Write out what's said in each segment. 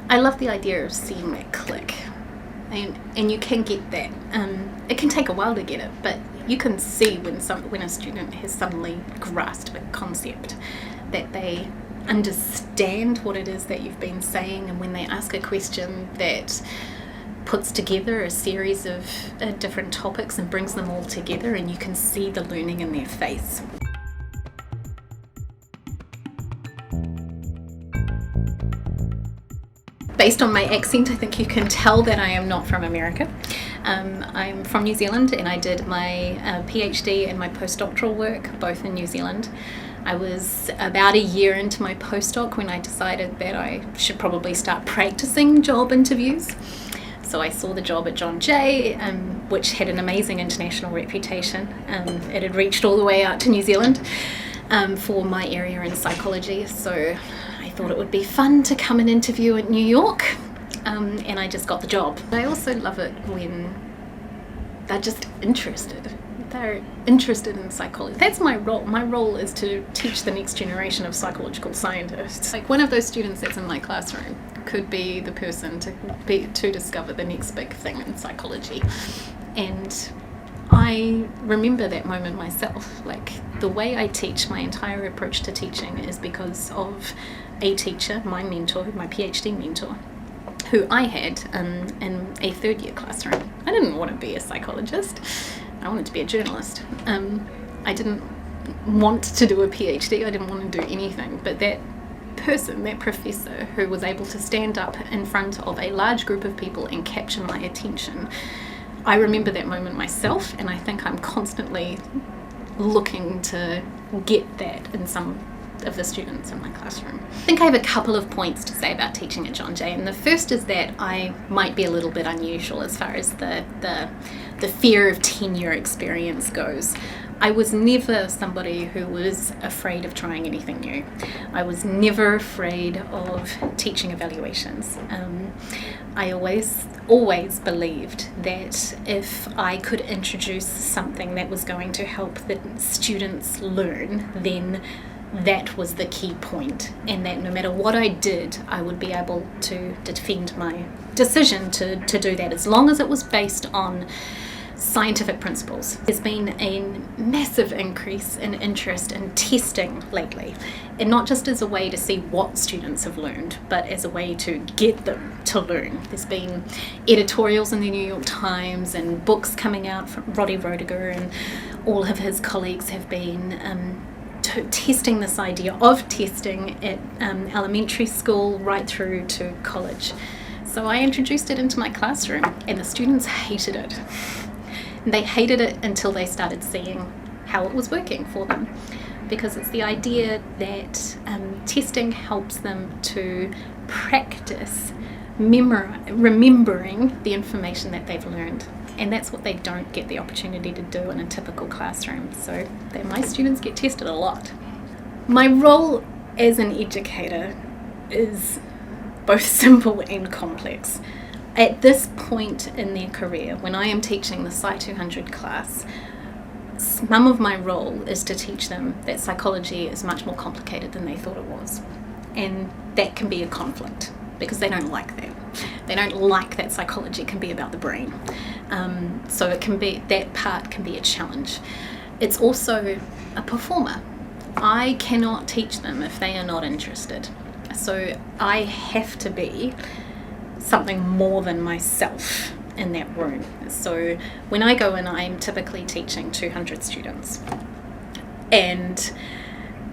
I love the idea of seeing that click, and you can get that. It can take a while to get it, but you can see when a student has suddenly grasped a concept, that they understand what it is that you've been saying, and when they ask a question that puts together a series of different topics and brings them all together, and you can see the learning in their face. Based on my accent, I think you can tell that I am not from America. I'm from New Zealand, and I did my Ph.D. and my postdoctoral work both in New Zealand. I was about a year into my postdoc when I decided that I should probably start practicing job interviews. So I saw the job at John Jay, which had an amazing international reputation. It had reached all the way out to New Zealand for my area in psychology. So I thought it would be fun to come and interview at New York, and I just got the job. I also love it when they're just interested. They're interested in psychology. That's my role. My role is to teach the next generation of psychological scientists. Like, one of those students that's in my classroom could be the person to discover the next big thing in psychology. And I remember that moment myself. Like, the way I teach, my entire approach to teaching is because of a teacher, my mentor, my PhD mentor, who I had in a third year classroom. I didn't want to be a psychologist. I wanted to be a journalist. I didn't want to do a PhD. I didn't want to do anything. But that person, that professor who was able to stand up in front of a large group of people and capture my attention, I remember that moment myself, and I think I'm constantly looking to get that in some of the students in my classroom. I think I have a couple of points to say about teaching at John Jay, and the first is that I might be a little bit unusual as far as the fear of tenure experience goes. I was never somebody who was afraid of trying anything new. I was never afraid of teaching evaluations. I always believed that if I could introduce something that was going to help the students learn, then that was the key point, and that no matter what I did, I would be able to defend my decision to do that, as long as it was based on scientific principles. There's been a massive increase in interest in testing lately, and not just as a way to see what students have learned, but as a way to get them to learn. There's been editorials in the New York Times and books coming out from Roddy Rodiger, and all of his colleagues have been testing this idea of testing at elementary school right through to college. So I introduced it into my classroom, and the students hated it. They hated it until they started seeing how it was working for them, because it's the idea that testing helps them to practice remembering the information that they've learned, and that's what they don't get the opportunity to do in a typical classroom. So my students get tested a lot. My role as an educator is both simple and complex. At this point in their career, when I am teaching the Psy 200 class, some of my role is to teach them that psychology is much more complicated than they thought it was. And that can be a conflict, because they don't like that. They don't like that psychology can be about the brain. So it can be, that part can be a challenge. It's also a performer. I cannot teach them if they are not interested. So I have to be something more than myself in that room. So when I go in, I'm typically teaching 200 students. And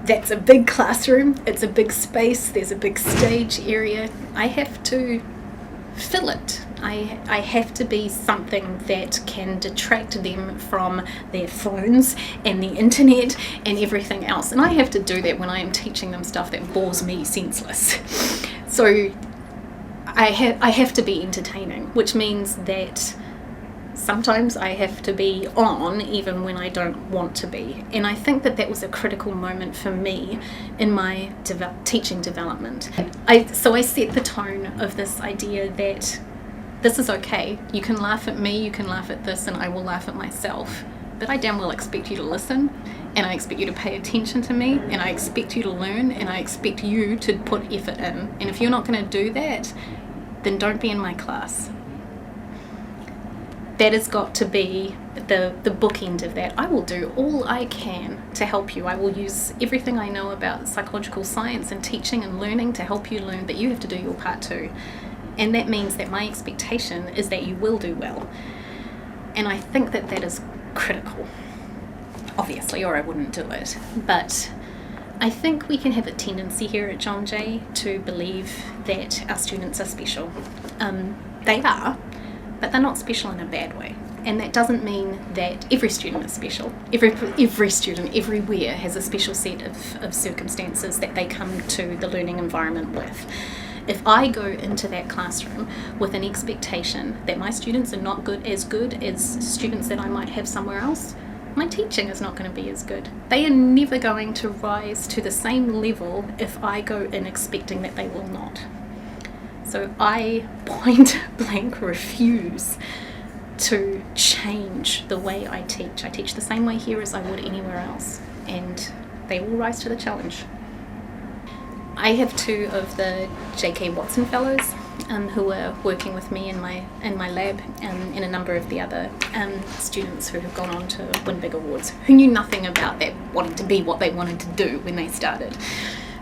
that's a big classroom, it's a big space, there's a big stage area. I have to fill it. I have to be something that can detract them from their phones and the internet and everything else. And I have to do that when I am teaching them stuff that bores me senseless. So I have to be entertaining, which means that sometimes I have to be on even when I don't want to be. And I think that was a critical moment for me in my teaching development. So I set the tone of this idea that this is okay. You can laugh at me, you can laugh at this, and I will laugh at myself. But I damn well expect you to listen and I expect you to pay attention to me, and I expect you to learn, and I expect you to put effort in. And if you're not going to do that, then don't be in my class. That has got to be the bookend of that. I will do all I can to help you. I will use everything I know about psychological science and teaching and learning to help you learn, but you have to do your part too. And that means that my expectation is that you will do well. And I think that that is critical, obviously, or I wouldn't do it. But I think we can have a tendency here at John Jay to believe that our students are special. They are, but they're not special in a bad way. And that doesn't mean that every student is special. Every student everywhere has a special set of circumstances that they come to the learning environment with. If I go into that classroom with an expectation that my students are not good as students that I might have somewhere else, my teaching is not going to be as good. They are never going to rise to the same level if I go in expecting that they will not. So I point blank refuse to change the way I teach. I teach the same way here as I would anywhere else, and they will rise to the challenge. I have 2 of the J.K. Watson Fellows who are working with me in my lab, and a number of the other students who have gone on to win big awards, who knew nothing about that wanting to be what they wanted to do when they started.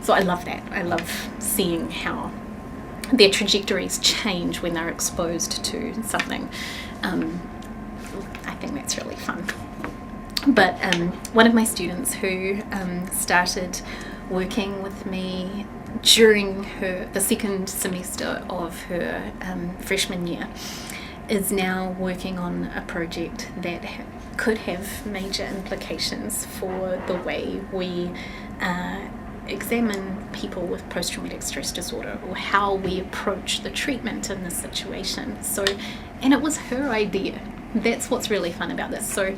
So I love that. I love seeing how their trajectories change when they're exposed to something. I think that's really fun. But one of my students who started working with me during the second semester of her freshman year is now working on a project that could have major implications for the way we examine people with post-traumatic stress disorder, or how we approach the treatment in this situation. And it was her idea. That's what's really fun about this. So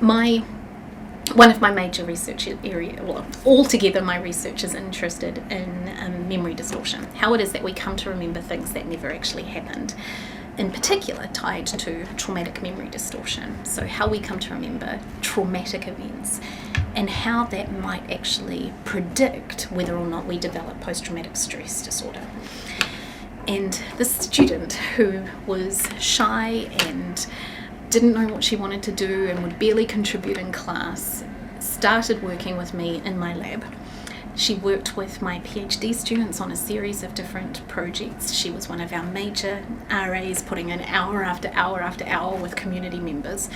one of my major research altogether my research is interested in memory distortion, how it is that we come to remember things that never actually happened, in particular tied to traumatic memory distortion. So how we come to remember traumatic events, and how that might actually predict whether or not we develop post-traumatic stress disorder. And this student, who was shy and didn't know what she wanted to do and would barely contribute in class, started working with me in my lab. She worked with my Ph.D. students on a series of different projects. She was one of our major RAs, putting in hour after hour after hour with community members.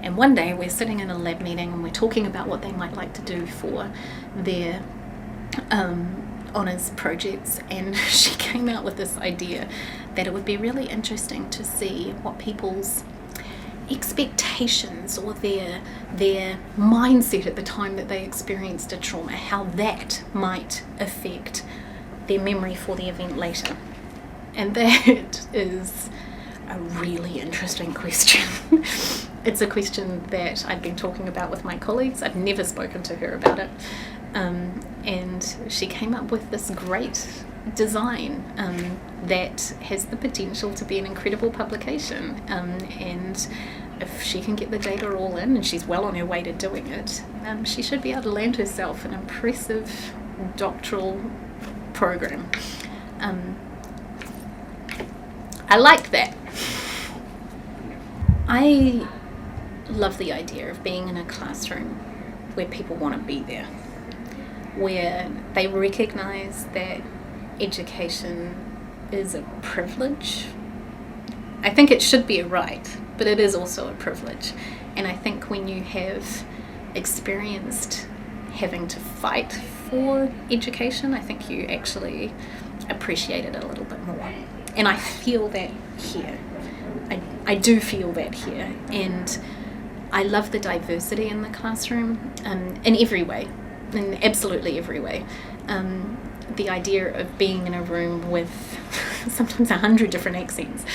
And one day we're sitting in a lab meeting and we're talking about what they might like to do for their honours projects, and she came out with this idea that it would be really interesting to see what people's expectations or their mindset at the time that they experienced a trauma, how that might affect their memory for the event later. And that is a really interesting question. It's a question that I've been talking about with my colleagues. I've never spoken to her about it. And she came up with this great design that has the potential to be an incredible publication. And if she can get the data all in, and she's well on her way to doing it, she should be able to land herself an impressive doctoral program. I like that. I love the idea of being in a classroom where people want to be there, where they recognize that education is a privilege. I think it should be a right, but it is also a privilege. And I think when you have experienced having to fight for education, I think you actually appreciate it a little bit more. And I feel that here. I do feel that here. And I love the diversity in the classroom in every way, in absolutely every way. The idea of being in a room with sometimes 100 different accents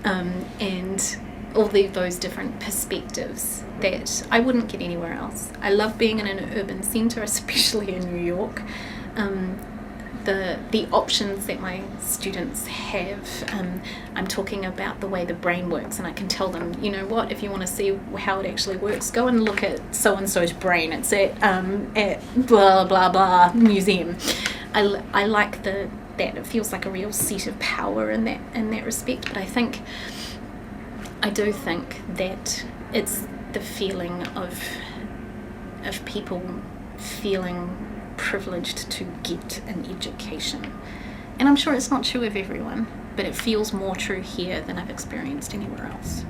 and all those different perspectives that I wouldn't get anywhere else. I love being in an urban centre, especially in New York. the options that my students have. I'm talking about the way the brain works, and I can tell them, you know what, if you want to see how it actually works, go and look at so-and-so's brain. It's at blah, blah, blah museum. I like that it feels like a real seat of power in that respect, but I do think that it's the feeling of people feeling privileged to get an education. And I'm sure it's not true of everyone, but it feels more true here than I've experienced anywhere else.